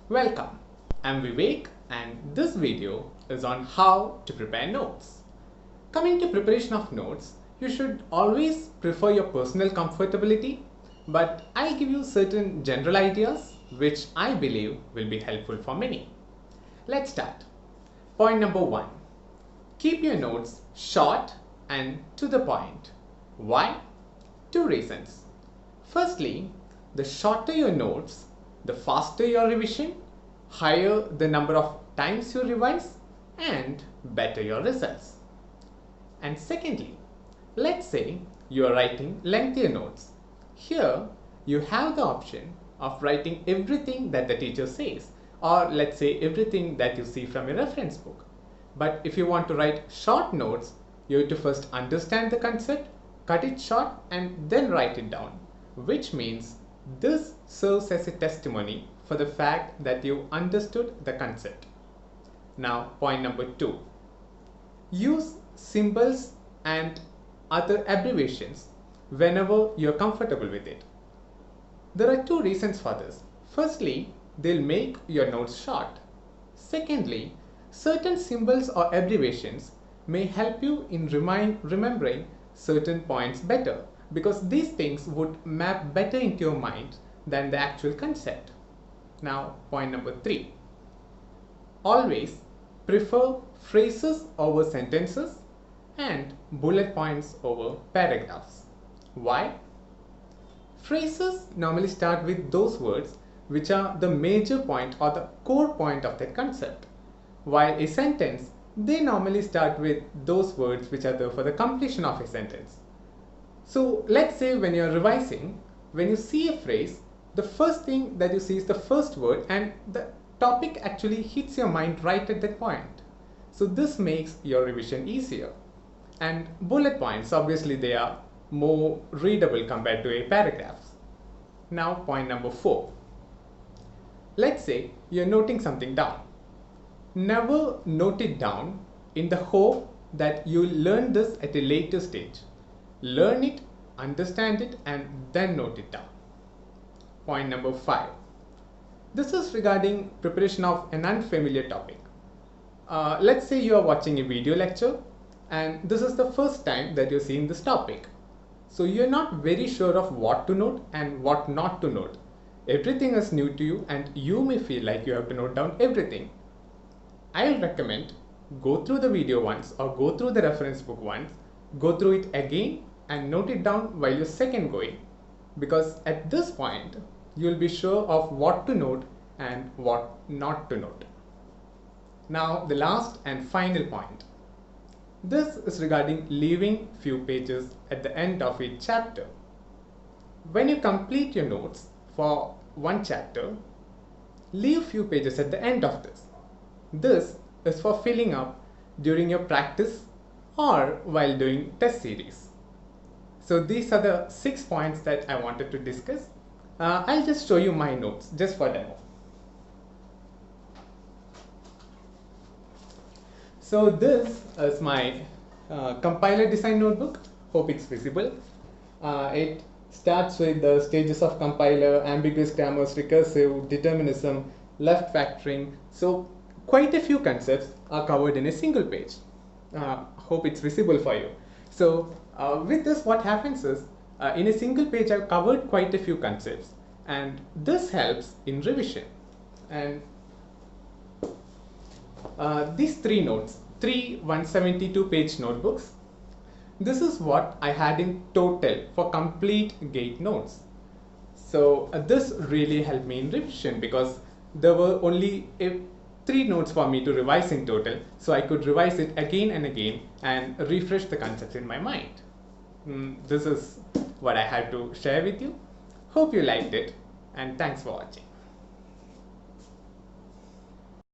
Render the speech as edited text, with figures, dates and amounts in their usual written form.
Welcome, I'm Vivek and this video is on how to prepare notes. Coming to preparation of notes, you should always prefer your personal comfortability, but I'll give you certain general ideas which I believe will be helpful for many. Let's start. Point number 1. Keep your notes short and to the point. Why? Two reasons. Firstly, the shorter your notes, the faster your revision, higher the number of times you revise, and better your results. And secondly, let's say you are writing lengthier notes. Here, you have the option of writing everything that the teacher says, or let's say everything that you see from your reference book. But if you want to write short notes, you have to first understand the concept, cut it short, and then write it down, which means this serves as a testimony for the fact that you understood the concept. Now, point number 2. Use symbols and other abbreviations whenever you're comfortable with it. There are two reasons for this. Firstly, they'll make your notes short. Secondly, certain symbols or abbreviations may help you in remembering certain points better, because these things would map better into your mind than the actual concept. Now, point number 3. Always prefer phrases over sentences and bullet points over paragraphs. Why? Phrases normally start with those words which are the major point or the core point of that concept, while a sentence, they normally start with those words which are there for the completion of a sentence. So let's say when you're revising, when you see a phrase, the first thing that you see is the first word and the topic actually hits your mind right at that point. So this makes your revision easier. And bullet points, obviously they are more readable compared to a paragraph. Now point number 4. Let's say you're noting something down. Never note it down in the hope that you'll learn this at a later stage. Learn it, understand it, and then note it down. Point number 5. This is regarding preparation of an unfamiliar topic. Let's say you are watching a video lecture and this is the first time that you're seeing this topic. So you're not very sure of what to note and what not to note. Everything is new to you and you may feel like you have to note down everything. I'll recommend go through the video once or go through the reference book once, go through it again and note it down while you're second going, because at this point you'll be sure of what to note and what not to note. Now the last and final point. This is regarding leaving few pages at the end of each chapter. When you complete your notes for one chapter, leave few pages at the end of this. This is for filling up during your practice or while doing test series. So these are the 6 points that I wanted to discuss. I'll just show you my notes just for demo. So this is my compiler design notebook. Hope it's visible. It starts with the stages of compiler, ambiguous grammars, recursive, determinism, left factoring. So quite a few concepts are covered in a single page. Hope it's visible for you. So with this, what happens is in a single page I've covered quite a few concepts, and this helps in revision. And these 3 notes, 3 172-page notebooks, this is what I had in total for complete GATE notes. So this really helped me in revision because there were only 3 notes for me to revise in total, so I could revise it again and again and refresh the concepts in my mind. This is what I had to share with you. Hope you liked it, and thanks for watching.